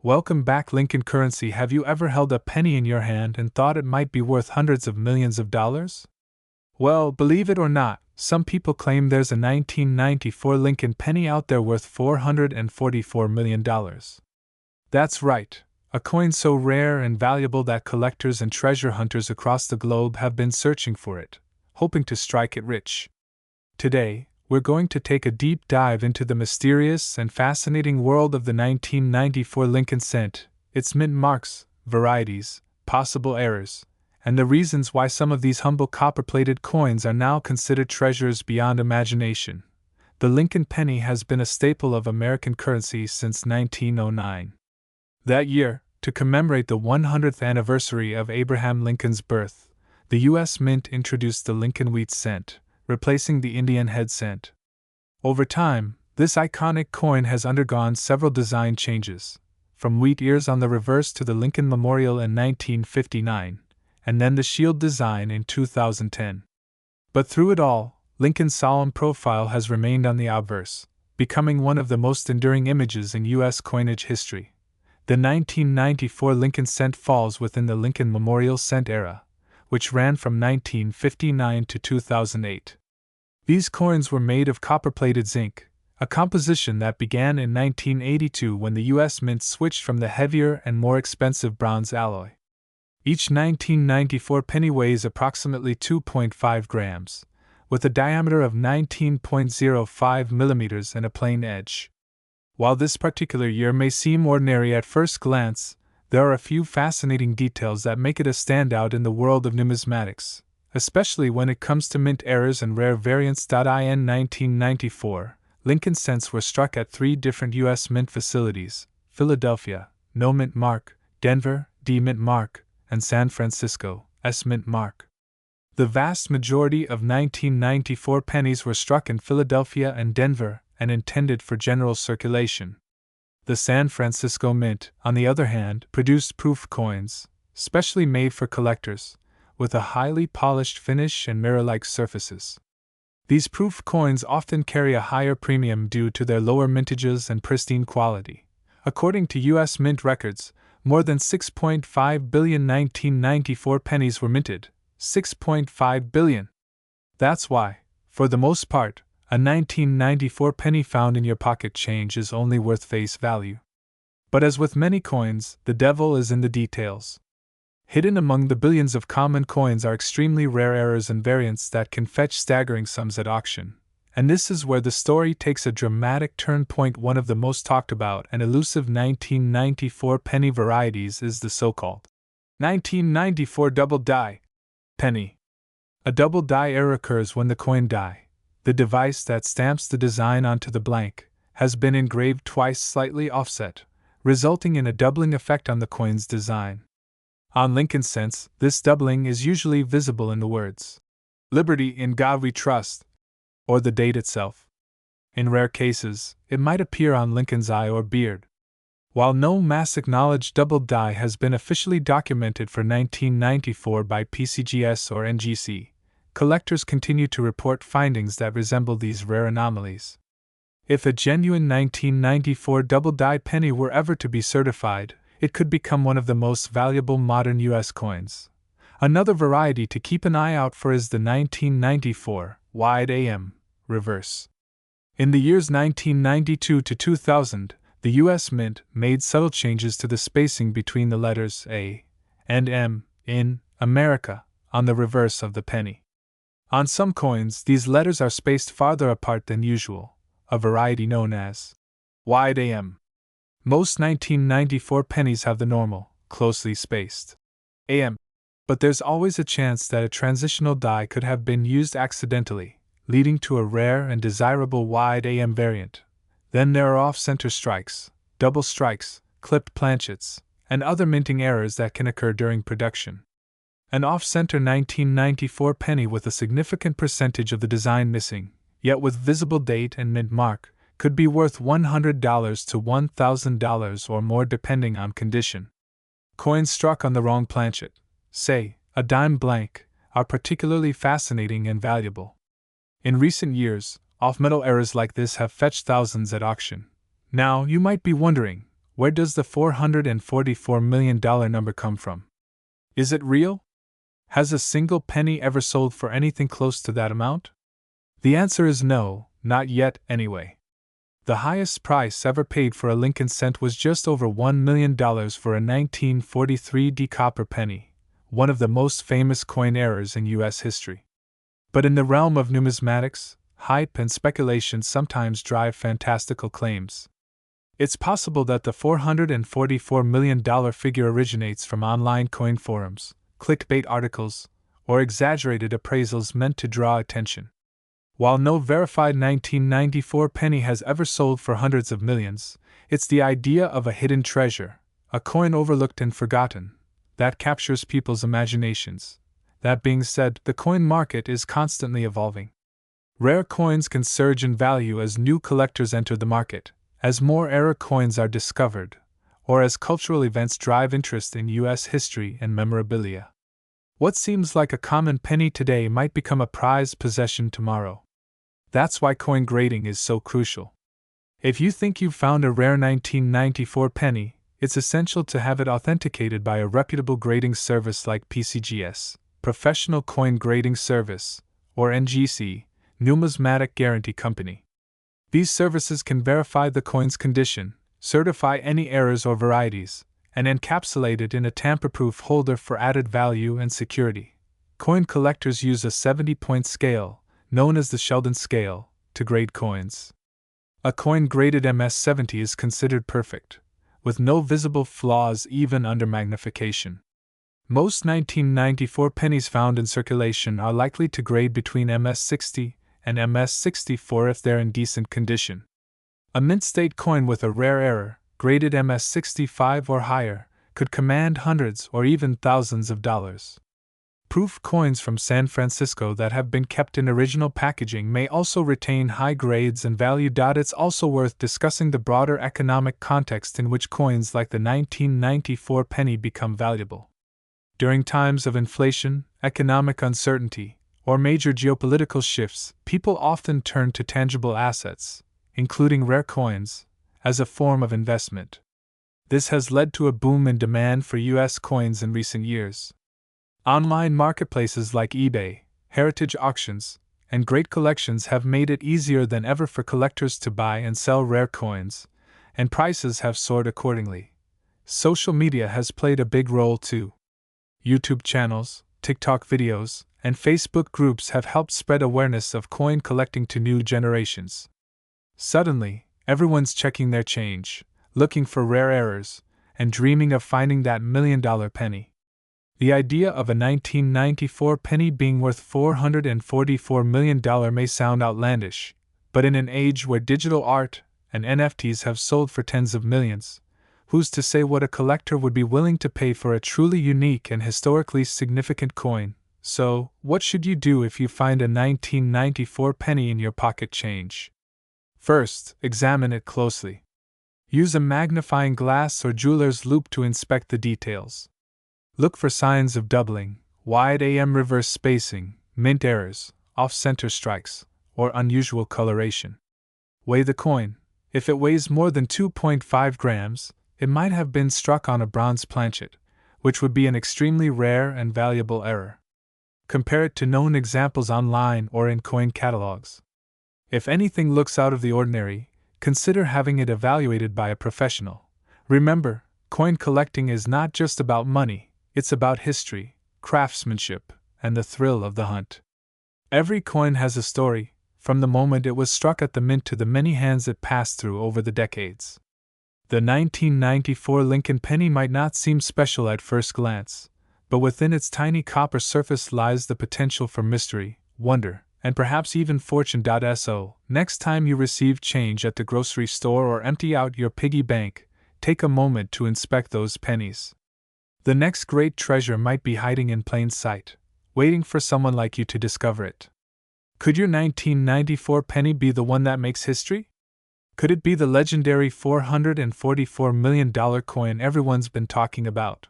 Welcome back, Lincoln Currency. Have you ever held a penny in your hand and thought it might be worth hundreds of millions of dollars? Well, believe it or not, some people claim there's a 1994 Lincoln penny out there worth $444 million. That's right, a coin so rare and valuable that collectors and treasure hunters across the globe have been searching for it, hoping to strike it rich. Today, we're going to take a deep dive into the mysterious and fascinating world of the 1994 Lincoln cent, its mint marks, varieties, possible errors, and the reasons why some of these humble copper-plated coins are now considered treasures beyond imagination. The Lincoln penny has been a staple of American currency since 1909. That year, to commemorate the 100th anniversary of Abraham Lincoln's birth, the U.S. Mint introduced the Lincoln wheat cent, replacing the Indian head cent. Over time, this iconic coin has undergone several design changes, from wheat ears on the reverse to the Lincoln Memorial in 1959, and then the shield design in 2010. But through it all, Lincoln's solemn profile has remained on the obverse, becoming one of the most enduring images in U.S. coinage history. The 1994 Lincoln cent falls within the Lincoln Memorial cent era, which ran from 1959 to 2008. These coins were made of copper-plated zinc, a composition that began in 1982 when the U.S. Mint switched from the heavier and more expensive bronze alloy. Each 1994 penny weighs approximately 2.5 grams, with a diameter of 19.05 millimeters and a plain edge. While this particular year may seem ordinary at first glance, there are a few fascinating details that make it a standout in the world of numismatics, especially when it comes to mint errors and rare variants. In 1994, Lincoln cents were struck at 3 different U.S. Mint facilities: Philadelphia, no mint mark; Denver, D mint mark; and San Francisco, S mint mark. The vast majority of 1994 pennies were struck in Philadelphia and Denver and intended for general circulation. The San Francisco Mint, on the other hand, produced proof coins, specially made for collectors, with a highly polished finish and mirror-like surfaces. These proof coins often carry a higher premium due to their lower mintages and pristine quality. According to U.S. Mint records, more than 6.5 billion 1994 pennies were minted. 6.5 billion. That's why, for the most part, a 1994 penny found in your pocket change is only worth face value. But as with many coins, the devil is in the details. Hidden among the billions of common coins are extremely rare errors and variants that can fetch staggering sums at auction. And this is where the story takes a dramatic turn. One of the most talked about and elusive 1994 penny varieties is the so-called 1994 double die penny. A double die error occurs when the coin die, the device that stamps the design onto the blank, has been engraved twice slightly offset, resulting in a doubling effect on the coin's design. On Lincoln cents, this doubling is usually visible in the words, "Liberty, in God we trust," or the date itself. In rare cases, it might appear on Lincoln's eye or beard. While no mass acknowledged double die has been officially documented for 1994 by PCGS or NGC, collectors continue to report findings that resemble these rare anomalies. If a genuine 1994 double die penny were ever to be certified, it could become one of the most valuable modern U.S. coins. Another variety to keep an eye out for is the 1994 wide AM reverse. In the years 1992 to 2000, the U.S. Mint made subtle changes to the spacing between the letters A and M in America on the reverse of the penny. On some coins, these letters are spaced farther apart than usual, a variety known as wide AM. Most 1994 pennies have the normal, closely spaced AM, but there's always a chance that a transitional die could have been used accidentally, leading to a rare and desirable wide AM variant. Then there are off-center strikes, double strikes, clipped planchets, and other minting errors that can occur during production. An off-center 1994 penny with a significant percentage of the design missing, yet with visible date and mint mark, could be worth $100 to $1,000 or more depending on condition. Coins struck on the wrong planchet, say, a dime blank, are particularly fascinating and valuable. In recent years, off-metal errors like this have fetched thousands at auction. Now, you might be wondering, Where does the $444 million number come from? Is it real? Has a single penny ever sold for anything close to that amount? The answer is no, not yet, anyway. The highest price ever paid for a Lincoln cent was just over $1 million for a 1943 D copper penny, one of the most famous coin errors in U.S. history. But in the realm of numismatics, hype and speculation sometimes drive fantastical claims. It's possible that the $444 million figure originates from online coin forums, clickbait articles, or exaggerated appraisals meant to draw attention. While no verified 1994 penny has ever sold for hundreds of millions, it's the idea of a hidden treasure, a coin overlooked and forgotten, that captures people's imaginations. That being said, the coin market is constantly evolving. Rare coins can surge in value as new collectors enter the market, as more rare coins are discovered, or as cultural events drive interest in U.S. history and memorabilia. What seems like a common penny today might become a prized possession tomorrow. That's why coin grading is so crucial. If you think you've found a rare 1994 penny, it's essential to have it authenticated by a reputable grading service like PCGS, Professional Coin Grading Service, or NGC, Numismatic Guarantee Company. These services can verify the coin's condition, certify any errors or varieties, and encapsulate it in a tamper-proof holder for added value and security. Coin collectors use a 70-point scale, known as the Sheldon scale, to grade coins. A coin graded MS-70 is considered perfect, with no visible flaws even under magnification. Most 1994 pennies found in circulation are likely to grade between MS-60 and MS-64 if they're in decent condition. A mint-state coin with a rare error, graded MS-65 or higher, could command hundreds or even thousands of dollars. Proof coins from San Francisco that have been kept in original packaging may also retain high grades and value. It's also worth discussing the broader economic context in which coins like the 1994 penny become valuable. During times of inflation, economic uncertainty, or major geopolitical shifts, people often turn to tangible assets, including rare coins, as a form of investment. This has led to a boom in demand for U.S. coins in recent years. Online marketplaces like eBay, heritage auctions, and great collections have made it easier than ever for collectors to buy and sell rare coins, and prices have soared accordingly. Social media has played a big role too. YouTube channels, TikTok videos, and Facebook groups have helped spread awareness of coin collecting to new generations. Suddenly, everyone's checking their change, looking for rare errors, and dreaming of finding that $1 million penny. The idea of a 1994 penny being worth $444 million may sound outlandish, but in an age where digital art and NFTs have sold for tens of millions, who's to say what a collector would be willing to pay for a truly unique and historically significant coin? So, what should you do if you find a 1994 penny in your pocket change? First, examine it closely. Use a magnifying glass or jeweler's loupe to inspect the details. Look for signs of doubling, wide AM reverse spacing, mint errors, off-center strikes, or unusual coloration. Weigh the coin. If it weighs more than 2.5 grams, it might have been struck on a bronze planchet, which would be an extremely rare and valuable error. Compare it to known examples online or in coin catalogs. If anything looks out of the ordinary, consider having it evaluated by a professional. Remember, coin collecting is not just about money, it's about history, craftsmanship, and the thrill of the hunt. Every coin has a story, from the moment it was struck at the mint to the many hands it passed through over the decades. The 1994 Lincoln penny might not seem special at first glance, but within its tiny copper surface lies the potential for mystery, wonder, and perhaps even fortune. So, next time you receive change at the grocery store or empty out your piggy bank, take a moment to inspect those pennies. The next great treasure might be hiding in plain sight, waiting for someone like you to discover it. Could your 1994 penny be the one that makes history? Could it be the legendary $444 million coin everyone's been talking about?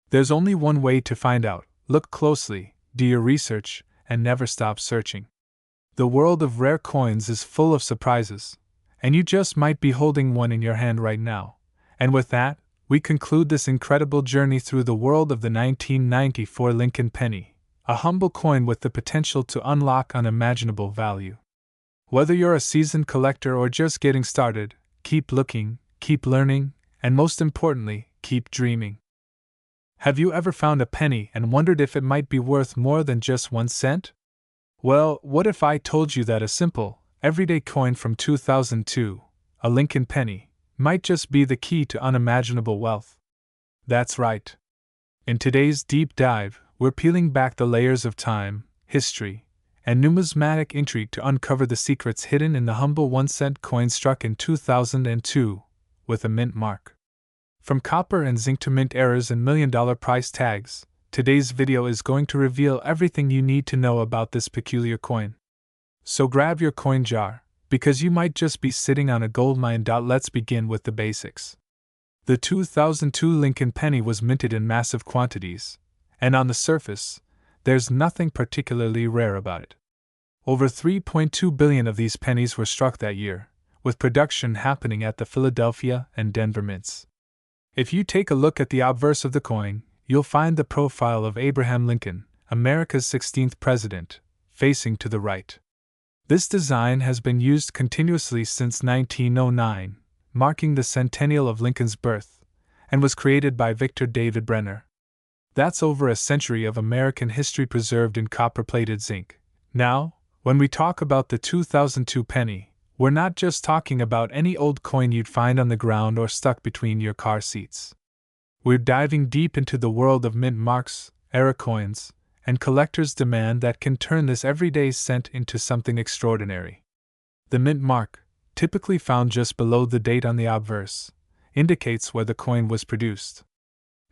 There's only one way to find out: look closely, do your research, and never stop searching. The world of rare coins is full of surprises, and you just might be holding one in your hand right now, And with that, we conclude this incredible journey through the world of the 1994 Lincoln penny, a humble coin with the potential to unlock unimaginable value. Whether you're a seasoned collector or just getting started, keep looking, keep learning, and most importantly, keep dreaming. Have you ever found a penny and wondered if it might be worth more than just 1 cent? Well, what if I told you that a simple, everyday coin from 2002, a Lincoln penny, might just be the key to unimaginable wealth? That's right. In today's deep dive, we're peeling back the layers of time, history, and numismatic intrigue to uncover the secrets hidden in the humble 1-cent coin struck in 2002, with a mint mark. From copper and zinc to mint errors and million-dollar price tags, today's video is going to reveal everything you need to know about this peculiar coin. So grab your coin jar, because you might just be sitting on a gold mine. Let's begin with the basics. The 2002 Lincoln penny was minted in massive quantities, and on the surface, there's nothing particularly rare about it. Over 3.2 billion of these pennies were struck that year, with production happening at the Philadelphia and Denver mints. If you take a look at the obverse of the coin, you'll find the profile of Abraham Lincoln, America's 16th president, facing to the right. This design has been used continuously since 1909, marking the centennial of Lincoln's birth, and was created by Victor David Brenner. That's over a century of American history preserved in copper-plated zinc. Now, when we talk about the 2002 penny, we're not just talking about any old coin you'd find on the ground or stuck between your car seats. We're diving deep into the world of mint marks, era coins, and collectors' demand that can turn this everyday cent into something extraordinary. The mint mark, typically found just below the date on the obverse, indicates where the coin was produced.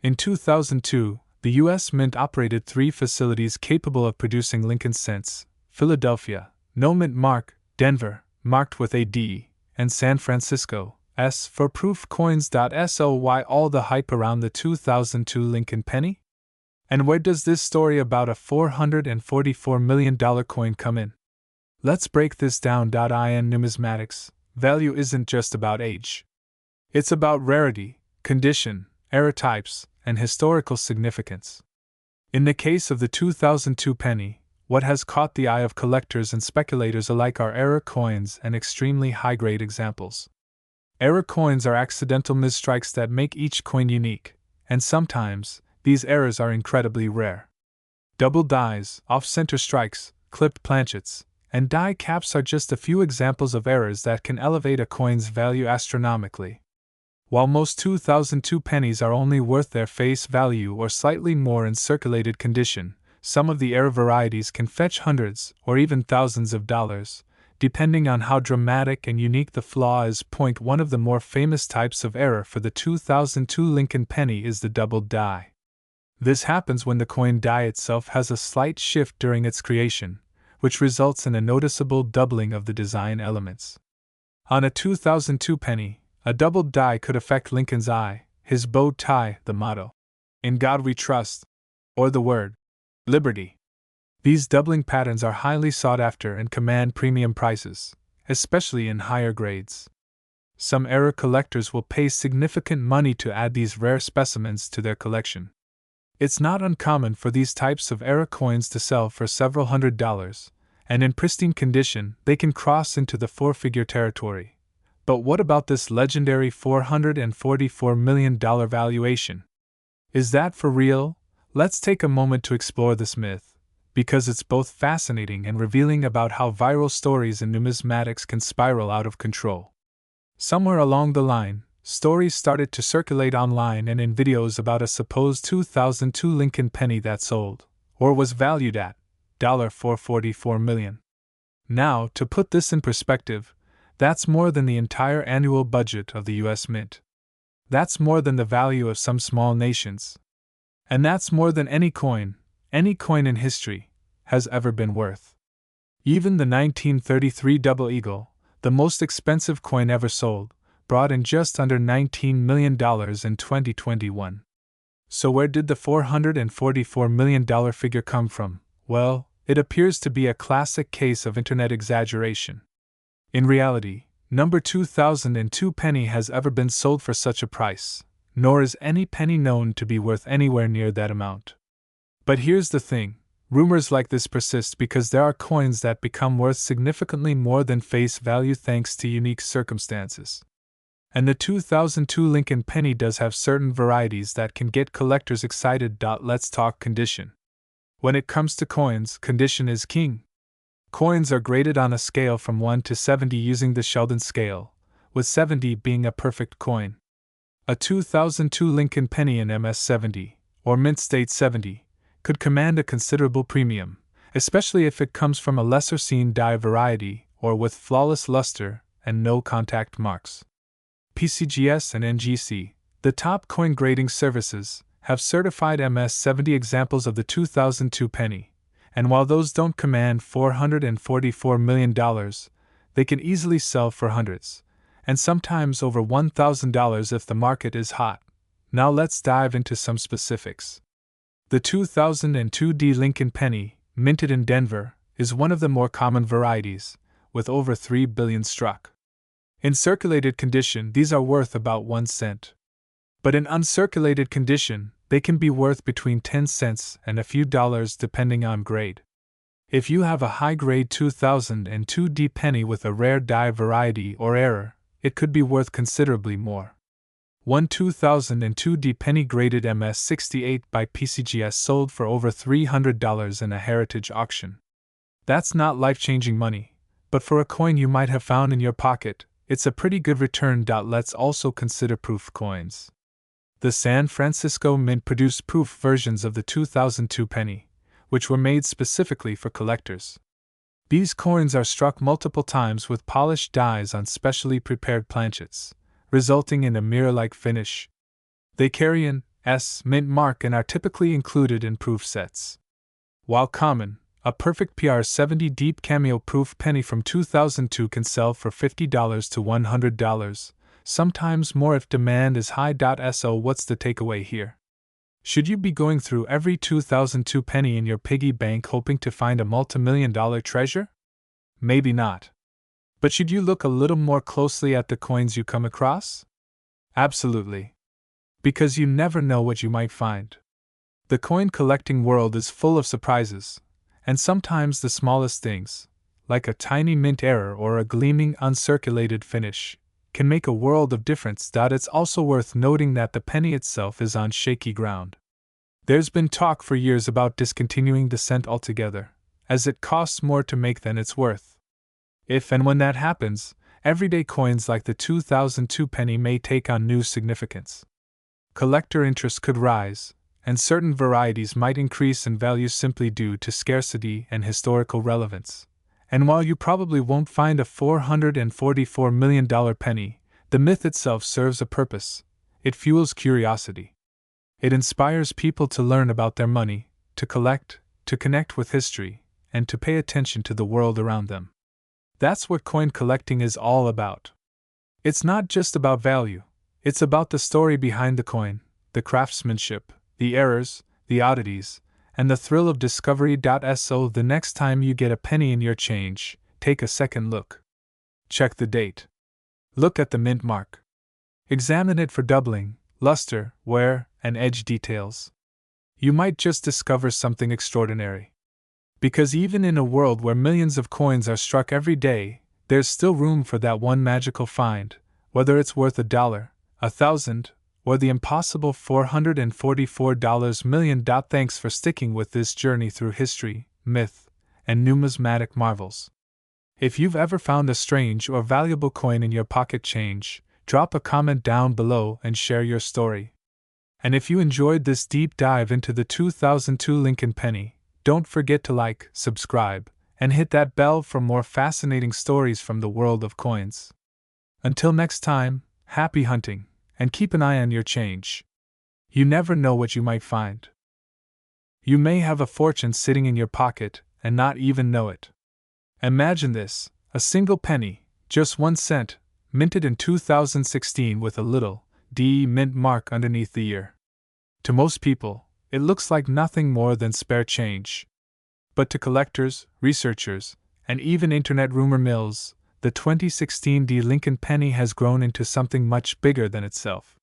In 2002, the U.S. Mint operated 3 facilities capable of producing Lincoln cents: Philadelphia, no mint mark; Denver, marked with a D; and San Francisco, S for proof coins. So why all the hype around the 2002 Lincoln penny? And where does this story about a $444 million coin come in? Let's break this down. In numismatics, value isn't just about age. It's about rarity, condition, era types, and historical significance. In the case of the 2002 penny, what has caught the eye of collectors and speculators alike are error coins and extremely high-grade examples. Error coins are accidental misstrikes that make each coin unique, and sometimes, these errors are incredibly rare. Double dies, off-center strikes, clipped planchets, and die caps are just a few examples of errors that can elevate a coin's value astronomically. While most 2002 pennies are only worth their face value or slightly more in circulated condition, some of the error varieties can fetch hundreds or even thousands of dollars, depending on how dramatic and unique the flaw is. One of the more famous types of error for the 2002 Lincoln penny is the double die. This happens when the coin die itself has a slight shift during its creation, which results in a noticeable doubling of the design elements. On a 2002 penny, a doubled die could affect Lincoln's eye, his bow tie, the motto, "In God We Trust," or the word, "Liberty." These doubling patterns are highly sought after and command premium prices, especially in higher grades. Some error collectors will pay significant money to add these rare specimens to their collection. It's not uncommon for these types of error coins to sell for several $100s, and in pristine condition, they can cross into the 4-figure territory. But what about this legendary $444 million valuation? Is that for real? Let's take a moment to explore this myth, because it's both fascinating and revealing about how viral stories in numismatics can spiral out of control. Somewhere along the line, stories started to circulate online and in videos about a supposed 2002 Lincoln penny that sold, or was valued at, $444 million. Now, to put this in perspective, that's more than the entire annual budget of the U.S. Mint. That's more than the value of some small nations. And that's more than any coin in history, has ever been worth. Even the 1933 Double Eagle, the most expensive coin ever sold, brought in just under $19 million in 2021. So where did the $444 million figure come from? Well, it appears to be a classic case of internet exaggeration. In reality, Number 2002 penny has ever been sold for such a price, nor is any penny known to be worth anywhere near that amount. But here's the thing, rumors like this persist because there are coins that become worth significantly more than face value thanks to unique circumstances. And the 2002 Lincoln penny does have certain varieties that can get collectors excited. Let's talk condition. When it comes to coins, condition is king. Coins are graded on a scale from 1 to 70 using the Sheldon scale, with 70 being a perfect coin. A 2002 Lincoln penny in MS70, or Mint State 70, could command a considerable premium, especially if it comes from a lesser seen die variety or with flawless luster and no contact marks. PCGS and NGC, the top coin grading services, have certified MS70 examples of the 2002 penny, and while those don't command $444 million, they can easily sell for hundreds, and sometimes over $1,000 if the market is hot. Now let's dive into some specifics. The 2002 D Lincoln penny, minted in Denver, is one of the more common varieties, with over 3 billion struck. In circulated condition, these are worth about 1 cent. But in uncirculated condition, they can be worth between 10 cents and a few dollars depending on grade. If you have a high-grade 2002 D penny with a rare die variety or error, it could be worth considerably more. One 2002 D penny graded MS68 by PCGS sold for over $300 in a heritage auction. That's not life-changing money, but for a coin you might have found in your pocket, it's a pretty good return. Let's also consider proof coins. The San Francisco Mint produced proof versions of the 2002 penny, which were made specifically for collectors. These coins are struck multiple times with polished dies on specially prepared planchets, resulting in a mirror-like finish. They carry an S mint mark and are typically included in proof sets. While common, a perfect PR70 deep cameo proof penny from 2002 can sell for $50 to $100. Sometimes more if demand is high. So what's the takeaway here? Should you be going through every 2002 penny in your piggy bank hoping to find a multimillion-dollar treasure? Maybe not. But should you look a little more closely at the coins you come across? Absolutely. Because you never know what you might find. The coin collecting world is full of surprises, and sometimes the smallest things, like a tiny mint error or a gleaming uncirculated finish, can make a world of difference. It's also worth noting that the penny itself is on shaky ground. There's been talk for years about discontinuing the cent altogether, as it costs more to make than it's worth. If and when that happens, everyday coins like the 2002 penny may take on new significance. Collector interest could rise, and certain varieties might increase in value simply due to scarcity and historical relevance. And while you probably won't find a $444 million penny, the myth itself serves a purpose. It fuels curiosity. It inspires people to learn about their money, to collect, to connect with history, and to pay attention to the world around them. That's what coin collecting is all about. It's not just about value, it's about the story behind the coin, the craftsmanship, the errors, the oddities, and the thrill of discovery. So the next time you get a penny in your change, take a second look. Check the date. Look at the mint mark. Examine it for doubling, luster, wear, and edge details. You might just discover something extraordinary. Because even in a world where millions of coins are struck every day, there's still room for that one magical find, whether it's worth $1, $1,000, or the impossible $444 million. Thanks for sticking with this journey through history, myth, and numismatic marvels. If you've ever found a strange or valuable coin in your pocket change, drop a comment down below and share your story. And if you enjoyed this deep dive into the 2002 Lincoln penny, don't forget to like, subscribe, and hit that bell for more fascinating stories from the world of coins. Until next time, happy hunting, and keep an eye on your change. You never know what you might find. You may have a fortune sitting in your pocket and not even know it. Imagine this, a single penny, just 1 cent, minted in 2016 with a little D mint mark underneath the year. To most people, it looks like nothing more than spare change. But to collectors, researchers, and even internet rumor mills, the 2016 D Lincoln penny has grown into something much bigger than itself.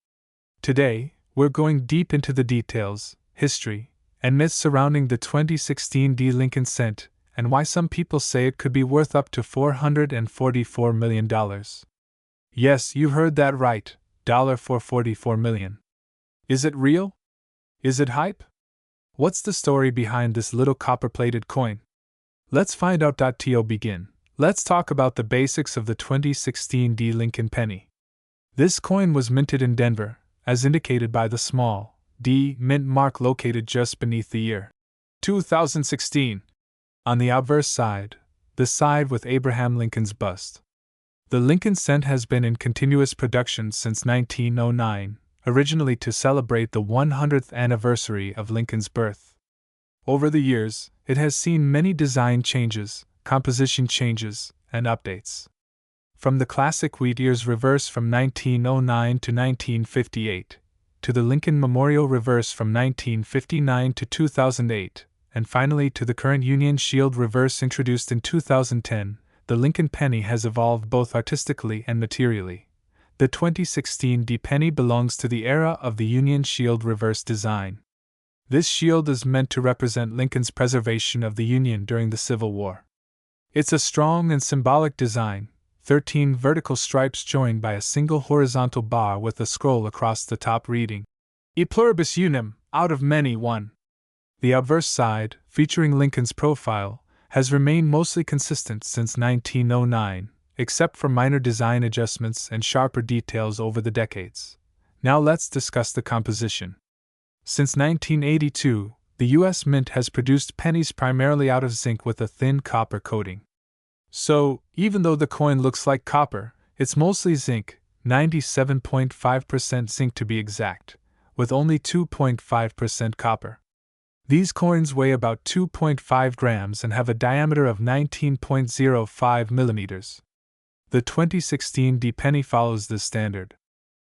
Today, we're going deep into the details, history, and myths surrounding the 2016 D Lincoln cent, and why some people say it could be worth up to $444 million. Yes, you heard that right, $444 million. Is it real? Is it hype? What's the story behind this little copper-plated coin? Let's find out. To begin, let's talk about the basics of the 2016 D Lincoln penny. This coin was minted in Denver, as indicated by the small D mint mark located just beneath the year 2016. On the obverse side, the side with Abraham Lincoln's bust. The Lincoln cent has been in continuous production since 1909, originally to celebrate the 100th anniversary of Lincoln's birth. Over the years, it has seen many design changes, composition changes, and updates. From the classic wheat ears reverse from 1909 to 1958, to the Lincoln Memorial reverse from 1959 to 2008, and finally to the current Union Shield reverse introduced in 2010, the Lincoln penny has evolved both artistically and materially. The 2016 D penny belongs to the era of the Union Shield reverse design. This shield is meant to represent Lincoln's preservation of the Union during the Civil War. It's a strong and symbolic design, 13 vertical stripes joined by a single horizontal bar with a scroll across the top reading, E pluribus unum, out of many one. The obverse side, featuring Lincoln's profile, has remained mostly consistent since 1909, except for minor design adjustments and sharper details over the decades. Now let's discuss the composition. Since 1982, the U.S. Mint has produced pennies primarily out of zinc with a thin copper coating. So, even though the coin looks like copper, it's mostly zinc, 97.5% zinc to be exact, with only 2.5% copper. These coins weigh about 2.5 grams and have a diameter of 19.05 millimeters. The 2016 D penny follows this standard.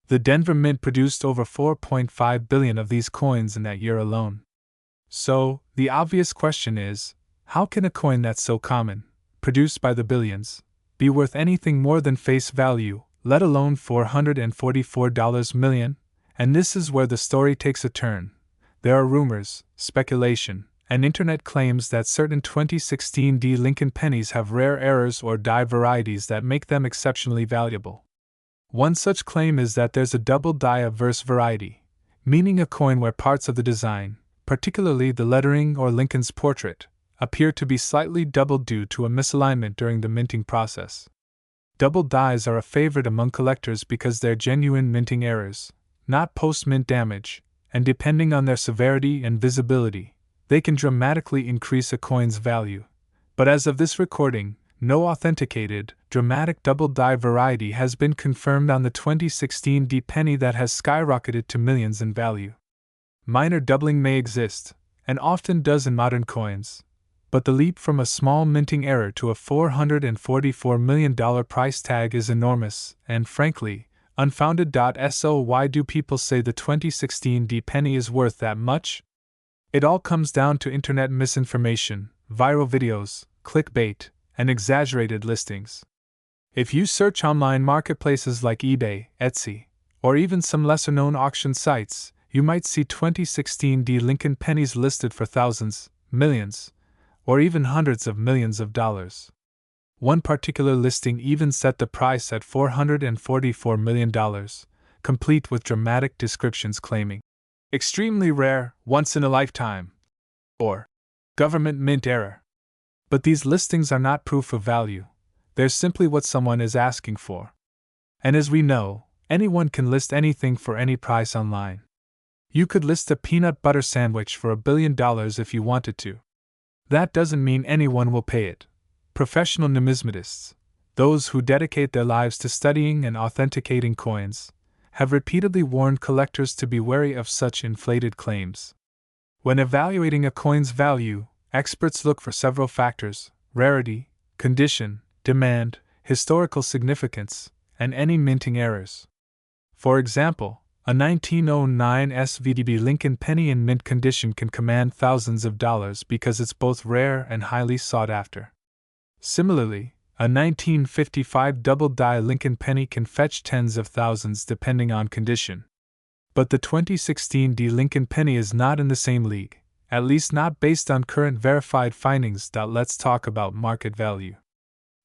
The Denver Mint produced over 4.5 billion of these coins in that year alone. So, the obvious question is, how can a coin that's so common, produced by the billions, be worth anything more than face value, let alone $444 million? And this is where the story takes a turn. There are rumors, speculation, and internet claims that certain 2016 D Lincoln pennies have rare errors or die varieties that make them exceptionally valuable. One such claim is that there's a double die obverse variety, meaning a coin where parts of the design, particularly the lettering or Lincoln's portrait, appear to be slightly doubled due to a misalignment during the minting process. Double dies are a favorite among collectors because they're genuine minting errors, not post-mint damage, and depending on their severity and visibility, they can dramatically increase a coin's value. But as of this recording, no authenticated, dramatic double die variety has been confirmed on the 2016 D penny that has skyrocketed to millions in value. Minor doubling may exist, and often does in modern coins, but the leap from a small minting error to a $444 million price tag is enormous, and frankly, unfounded. So why do people say the 2016 D penny is worth that much? It all comes down to internet misinformation, viral videos, clickbait, and exaggerated listings. If you search online marketplaces like eBay, Etsy, or even some lesser-known auction sites, you might see 2016 D Lincoln pennies listed for thousands, millions, or even hundreds of millions of dollars. One particular listing even set the price at $444 million, complete with dramatic descriptions claiming, "extremely rare, once in a lifetime," or "government mint error." But these listings are not proof of value, they're simply what someone is asking for. And as we know, anyone can list anything for any price online. You could list a peanut butter sandwich for $1 billion if you wanted to. That doesn't mean anyone will pay it. Professional numismatists, those who dedicate their lives to studying and authenticating coins, have repeatedly warned collectors to be wary of such inflated claims. When evaluating a coin's value, experts look for several factors: rarity, condition, demand, historical significance, and any minting errors. For example, a 1909 SVDB Lincoln penny in mint condition can command thousands of dollars because it's both rare and highly sought after. Similarly, A 1955 double-die Lincoln penny can fetch tens of thousands depending on condition. But the 2016 D Lincoln penny is not in the same league, at least not based on current verified findings. Let's talk about market value.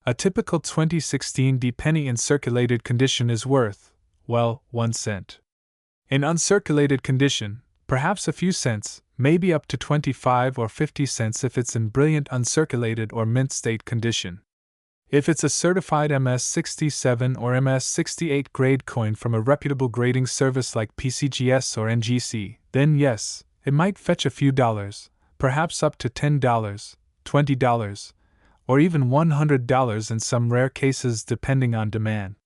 A typical 2016 D penny in circulated condition is worth, well, 1 cent. In uncirculated condition, perhaps a few cents, maybe up to 25 or 50 cents if it's in brilliant uncirculated or mint state condition. If it's a certified MS-67 or MS-68 grade coin from a reputable grading service like PCGS or NGC, then yes, it might fetch a few dollars, perhaps up to $10, $20, or even $100 in some rare cases depending on demand.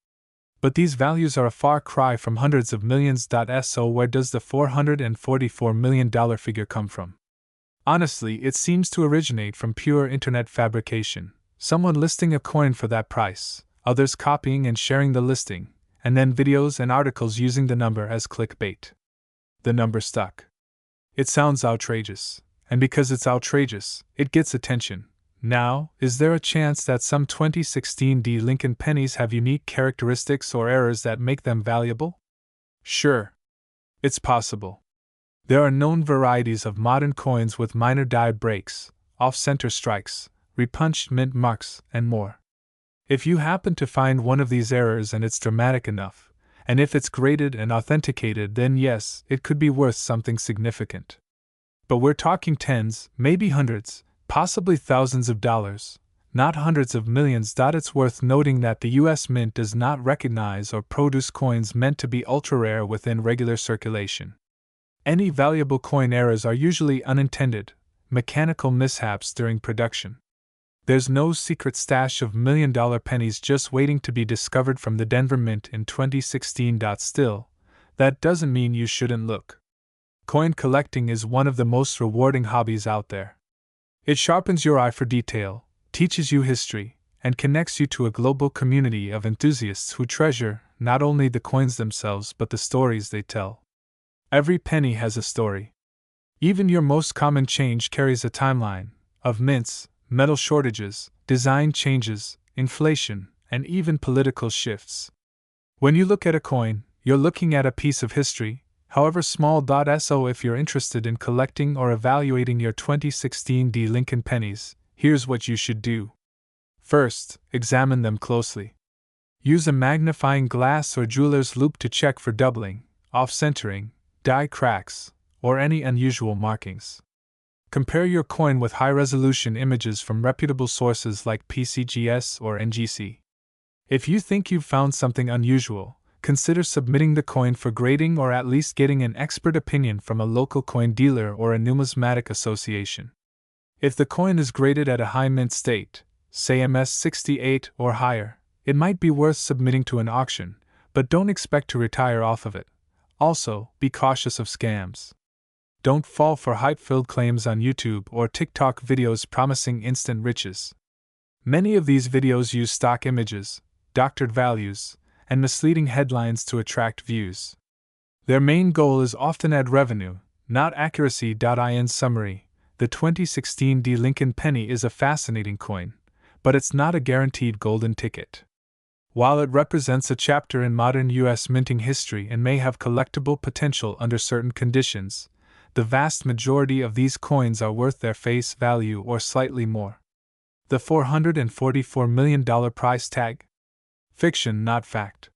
But these values are a far cry from hundreds of millions. So where does the $444 million figure come from? Honestly, it seems to originate from pure internet fabrication. Someone listing a coin for that price, others copying and sharing the listing, and then videos and articles using the number as clickbait. The number stuck. It sounds outrageous, and because it's outrageous, it gets attention. Now, is there a chance that some 2016 D Lincoln pennies have unique characteristics or errors that make them valuable? Sure. It's possible. There are known varieties of modern coins with minor die breaks, off-center strikes, repunched mint marks, and more. If you happen to find one of these errors and it's dramatic enough, and if it's graded and authenticated, then yes, it could be worth something significant. But we're talking tens, maybe hundreds, possibly thousands of dollars, not hundreds of millions. It's worth noting that the US Mint does not recognize or produce coins meant to be ultra-rare within regular circulation. Any valuable coin errors are usually unintended, mechanical mishaps during production. There's no secret stash of million-dollar pennies just waiting to be discovered from the Denver Mint in 2016. Still, that doesn't mean you shouldn't look. Coin collecting is one of the most rewarding hobbies out there. It sharpens your eye for detail, teaches you history, and connects you to a global community of enthusiasts who treasure not only the coins themselves but the stories they tell. Every penny has a story. Even your most common change carries a timeline of mints, metal shortages, design changes, inflation, and even political shifts. When you look at a coin, you're looking at a piece of history, however small. So if you're interested in collecting or evaluating your 2016 D Lincoln pennies, here's what you should do. First, examine them closely. Use a magnifying glass or jeweler's loupe to check for doubling, off-centering, die cracks, or any unusual markings. Compare your coin with high-resolution images from reputable sources like PCGS or NGC. If you think you've found something unusual, consider submitting the coin for grading or at least getting an expert opinion from a local coin dealer or a numismatic association. If the coin is graded at a high mint state, say MS-68 or higher, it might be worth submitting to an auction, but don't expect to retire off of it. Also, be cautious of scams. Don't fall for hype-filled claims on YouTube or TikTok videos promising instant riches. Many of these videos use stock images, doctored values, and misleading headlines to attract views. Their main goal is often ad revenue, not accuracy. In summary, the 2016 D Lincoln penny is a fascinating coin, but it's not a guaranteed golden ticket. While it represents a chapter in modern U.S. minting history and may have collectible potential under certain conditions, the vast majority of these coins are worth their face value or slightly more. The $444 million price tag? Fiction, not fact.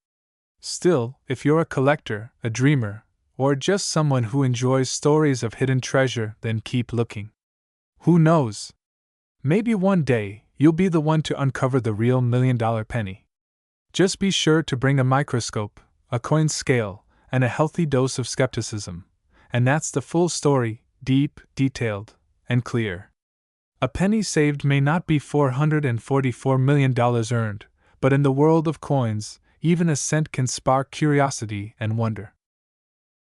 Still, if you're a collector, a dreamer, or just someone who enjoys stories of hidden treasure, then keep looking. Who knows? Maybe one day, you'll be the one to uncover the real million-dollar penny. Just be sure to bring a microscope, a coin scale, and a healthy dose of skepticism. And that's the full story, deep, detailed, and clear. A penny saved may not be $444 million earned, but in the world of coins, even a cent can spark curiosity and wonder.